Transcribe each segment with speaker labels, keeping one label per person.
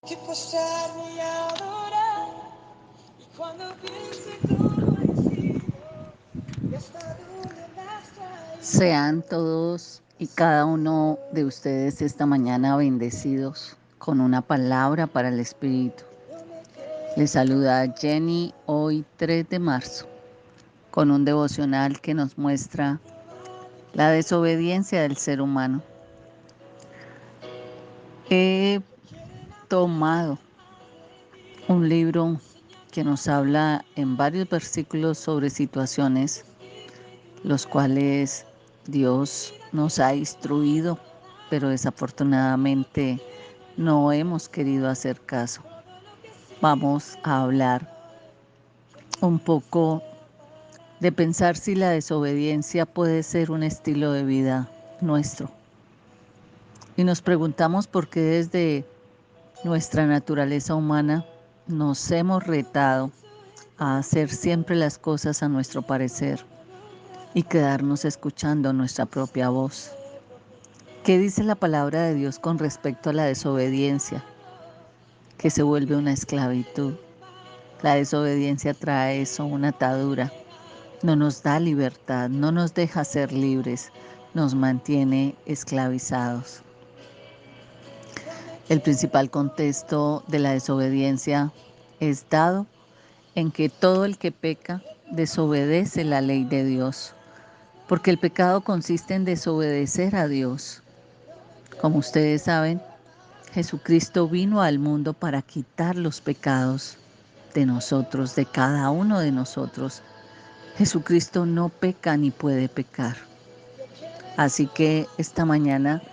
Speaker 1: que postrarme y adorar. Y cuando piense todo ha sido y hasta dónde me has traído.
Speaker 2: Sean todos y cada uno de ustedes esta mañana bendecidos con una palabra para el Espíritu. Les saluda Jenny hoy 3 de marzo con un devocional que nos muestra la desobediencia del ser humano. He tomado un libro que nos habla en varios versículos sobre situaciones los cuales Dios nos ha instruido, pero desafortunadamente no hemos querido hacer caso. Vamos a hablar un poco de pensar si la desobediencia puede ser un estilo de vida nuestro. Y nos preguntamos por qué desde nuestra naturaleza humana nos hemos retado a hacer siempre las cosas a nuestro parecer y quedarnos escuchando nuestra propia voz. ¿Qué dice la palabra de Dios con respecto a la desobediencia, que se vuelve una esclavitud? La desobediencia trae eso, una atadura. No nos da libertad, no nos deja ser libres, nos mantiene esclavizados. El principal contexto de la desobediencia es dado en que todo el que peca desobedece la ley de Dios, porque el pecado consiste en desobedecer a Dios. Como ustedes saben, Jesucristo vino al mundo para quitar los pecados de nosotros, de cada uno de nosotros. Jesucristo no peca ni puede pecar. Así que esta mañana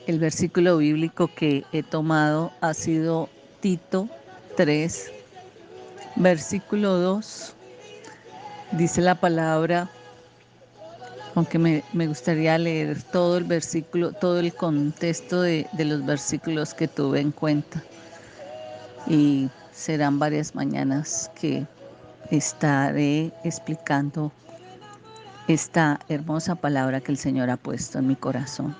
Speaker 2: el versículo bíblico que he tomado ha sido Tito 3, versículo 2. Dice la palabra, aunque me gustaría leer todo el versículo, todo el contexto de los versículos que tuve en cuenta. Y serán varias mañanas que estaré explicando esta hermosa palabra que el Señor ha puesto en mi corazón.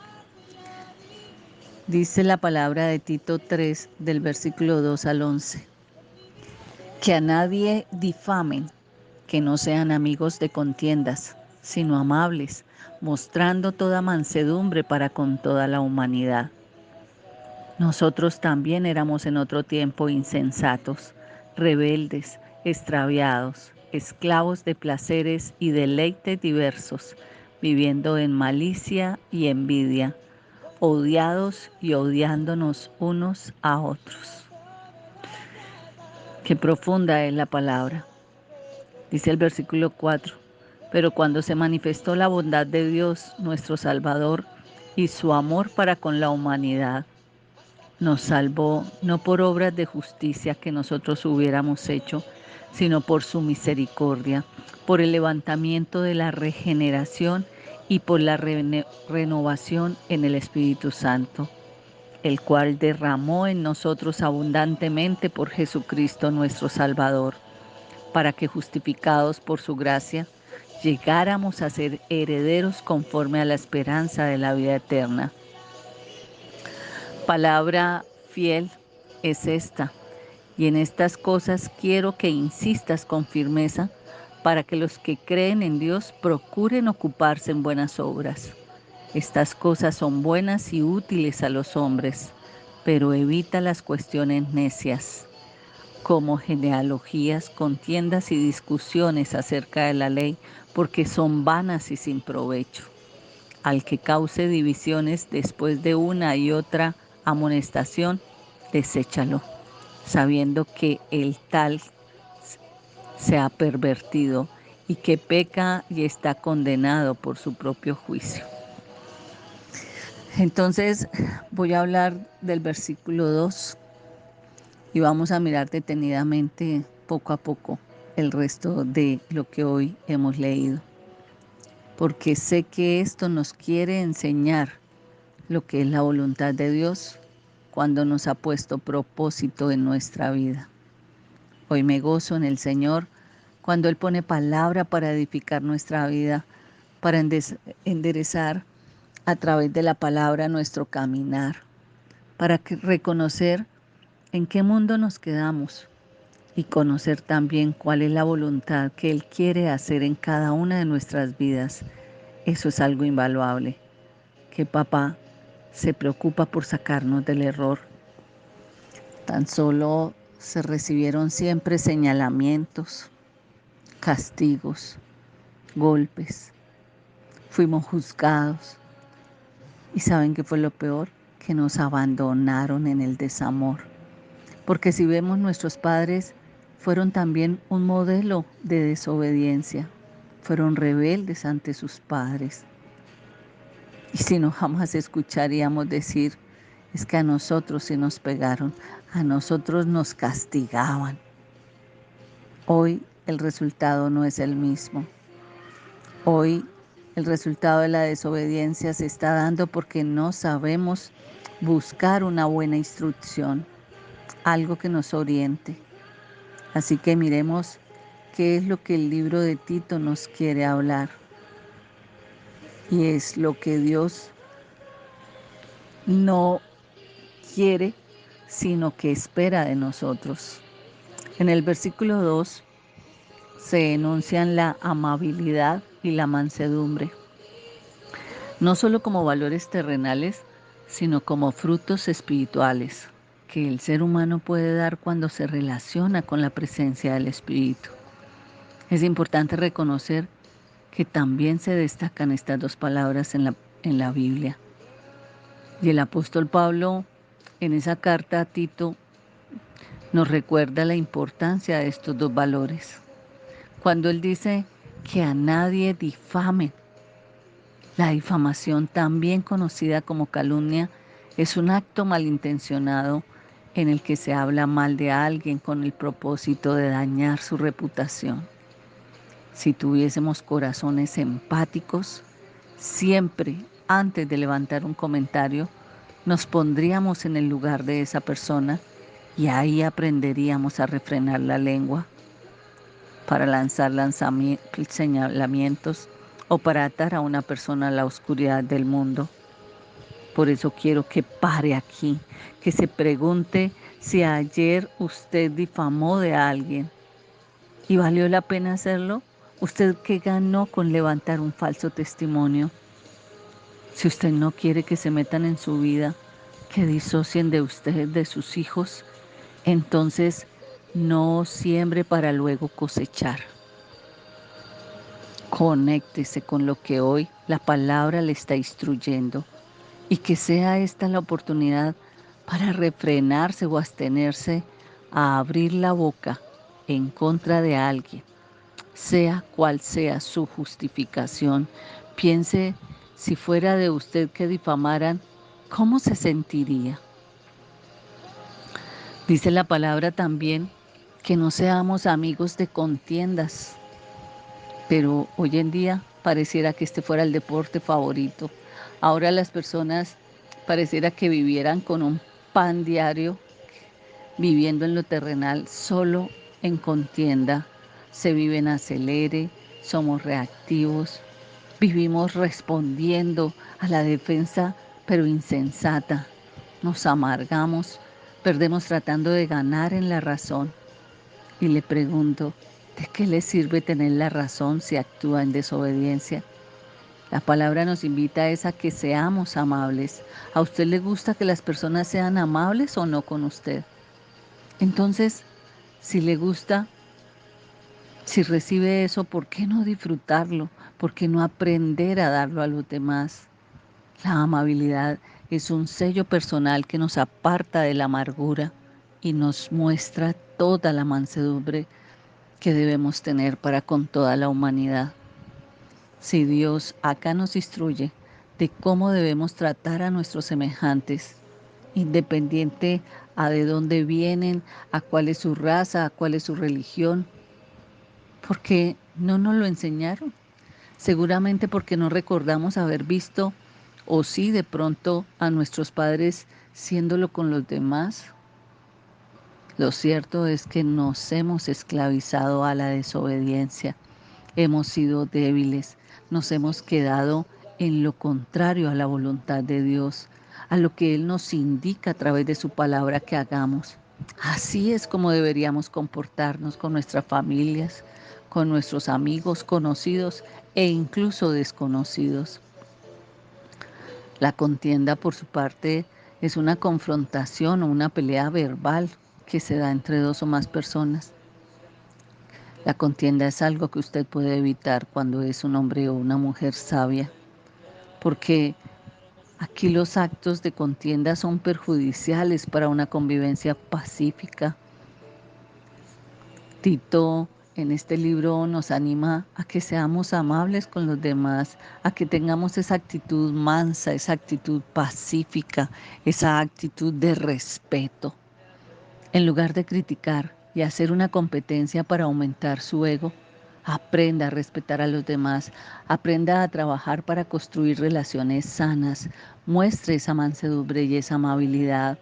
Speaker 2: Dice la palabra de Tito 3 del versículo 2 al 11. Que a nadie difamen, que no sean amigos de contiendas, sino amables, mostrando toda mansedumbre para con toda la humanidad. Nosotros también éramos en otro tiempo insensatos, rebeldes, extraviados, esclavos de placeres y deleites diversos, viviendo en malicia y envidia, odiados y odiándonos unos a otros. Qué profunda es la palabra. Dice el versículo 4, pero cuando se manifestó la bondad de Dios, nuestro Salvador, y su amor para con la humanidad, nos salvó no por obras de justicia que nosotros hubiéramos hecho, sino por su misericordia, por el levantamiento de la regeneración y por la renovación en el Espíritu Santo, el cual derramó en nosotros abundantemente por Jesucristo nuestro Salvador, para que justificados por su gracia, llegáramos a ser herederos conforme a la esperanza de la vida eterna. Palabra fiel es esta, y en estas cosas quiero que insistas con firmeza para que los que creen en Dios procuren ocuparse en buenas obras. Estas cosas son buenas y útiles a los hombres, pero evita las cuestiones necias, como genealogías, contiendas y discusiones acerca de la ley, porque son vanas y sin provecho. Al que cause divisiones después de una y otra amonestación, deséchalo, sabiendo que el tal se ha pervertido y que peca y está condenado por su propio juicio. Entonces voy a hablar del versículo 2 y vamos a mirar detenidamente poco a poco el resto de lo que hoy hemos leído, porque sé que esto nos quiere enseñar lo que es la voluntad de Dios cuando nos ha puesto propósito en nuestra vida. Hoy me gozo en el Señor cuando Él pone palabra para edificar nuestra vida, para enderezar a través de la palabra nuestro caminar, para reconocer en qué mundo nos quedamos y conocer también cuál es la voluntad que Él quiere hacer en cada una de nuestras vidas. Eso es algo invaluable, que papá se preocupa por sacarnos del error. Tan solo se recibieron siempre señalamientos, castigos, golpes. Fuimos juzgados. ¿Y saben qué fue lo peor? Que nos abandonaron en el desamor. Porque si vemos, nuestros padres fueron también un modelo de desobediencia. Fueron rebeldes ante sus padres. Y si no, jamás escucharíamos decir, es que a nosotros sí nos pegaron, a nosotros nos castigaban. Hoy el resultado no es el mismo. Hoy el resultado de la desobediencia se está dando porque no sabemos buscar una buena instrucción, algo que nos oriente. Así que miremos qué es lo que el libro de Tito nos quiere hablar. Y es lo que Dios no quiere, sino que espera de nosotros. En el versículo 2 se enuncian la amabilidad y la mansedumbre, no solo como valores terrenales, sino como frutos espirituales que el ser humano puede dar cuando se relaciona con la presencia del Espíritu. Es importante reconocer que también se destacan estas dos palabras en la Biblia. Y el apóstol Pablo, en esa carta a Tito, nos recuerda la importancia de estos dos valores. Cuando él dice que a nadie difamen. La difamación, también conocida como calumnia, es un acto malintencionado en el que se habla mal de alguien con el propósito de dañar su reputación. Si tuviésemos corazones empáticos, siempre antes de levantar un comentario, nos pondríamos en el lugar de esa persona y ahí aprenderíamos a refrenar la lengua para lanzar señalamientos o para atar a una persona a la oscuridad del mundo. Por eso quiero que pare aquí, que se pregunte si ayer usted difamó de alguien y valió la pena hacerlo. ¿Usted qué ganó con levantar un falso testimonio? Si usted no quiere que se metan en su vida, que disocien de usted, de sus hijos, entonces no siembre para luego cosechar. Conéctese con lo que hoy la palabra le está instruyendo y que sea esta la oportunidad para refrenarse o abstenerse a abrir la boca en contra de alguien, sea cual sea su justificación. Piense, si fuera de usted que difamaran, ¿cómo se sentiría? Dice la palabra también que no seamos amigos de contiendas, pero hoy en día pareciera que este fuera el deporte favorito. Ahora las personas pareciera que vivieran con un pan diario, viviendo en lo terrenal, solo en contienda. Se vive en acelere, somos reactivos, vivimos respondiendo a la defensa, pero insensata. Nos amargamos, perdemos tratando de ganar en la razón. Y le pregunto, ¿de qué le sirve tener la razón si actúa en desobediencia? La palabra nos invita a que seamos amables. ¿A usted le gusta que las personas sean amables o no con usted? Entonces, si le gusta, si recibe eso, ¿por qué no disfrutarlo? ¿Por qué no aprender a darlo a los demás? La amabilidad es un sello personal que nos aparta de la amargura y nos muestra toda la mansedumbre que debemos tener para con toda la humanidad. Si Dios acá nos instruye de cómo debemos tratar a nuestros semejantes, independiente a de dónde vienen, a cuál es su raza, a cuál es su religión, porque no nos lo enseñaron. Seguramente porque no recordamos haber visto, o sí de pronto, a nuestros padres siéndolo con los demás. Lo cierto es que nos hemos esclavizado a la desobediencia. Hemos sido débiles, nos hemos quedado en lo contrario a la voluntad de Dios, a lo que Él nos indica a través de su palabra que hagamos. Así es como deberíamos comportarnos con nuestras familias, con nuestros amigos, conocidos e incluso desconocidos. La contienda, por su parte, es una confrontación o una pelea verbal que se da entre dos o más personas. La contienda es algo que usted puede evitar cuando es un hombre o una mujer sabia, porque aquí los actos de contienda son perjudiciales para una convivencia pacífica. Tito en este libro nos anima a que seamos amables con los demás, a que tengamos esa actitud mansa, esa actitud pacífica, esa actitud de respeto. En lugar de criticar y hacer una competencia para aumentar su ego, aprenda a respetar a los demás, aprenda a trabajar para construir relaciones sanas, muestre esa mansedumbre y esa amabilidad.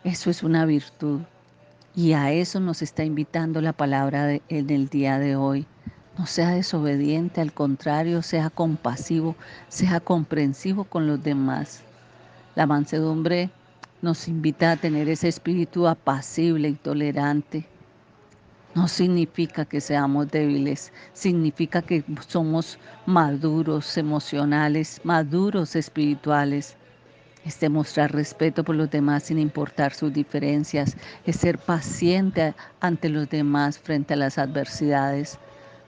Speaker 2: Eso es una virtud. Y a eso nos está invitando la palabra en el día de hoy. No sea desobediente, al contrario, sea compasivo, sea comprensivo con los demás. La mansedumbre nos invita a tener ese espíritu apacible y tolerante. No significa que seamos débiles, significa que somos maduros emocionales, maduros espirituales. Es demostrar respeto por los demás sin importar sus diferencias, es ser paciente ante los demás frente a las adversidades.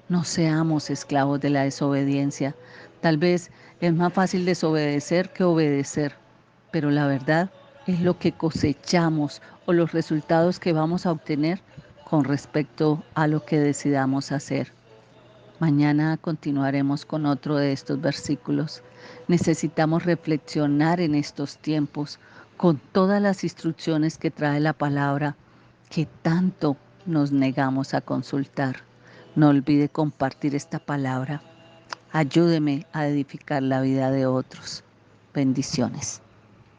Speaker 2: No seamos esclavos de la desobediencia. Tal vez es más fácil desobedecer que obedecer, pero la verdad es lo que cosechamos o los resultados que vamos a obtener con respecto a lo que decidamos hacer. Mañana continuaremos con otro de estos versículos. Necesitamos reflexionar en estos tiempos con todas las instrucciones que trae la palabra que tanto nos negamos a consultar. No olvide compartir esta palabra. Ayúdeme a edificar la vida de otros. Bendiciones.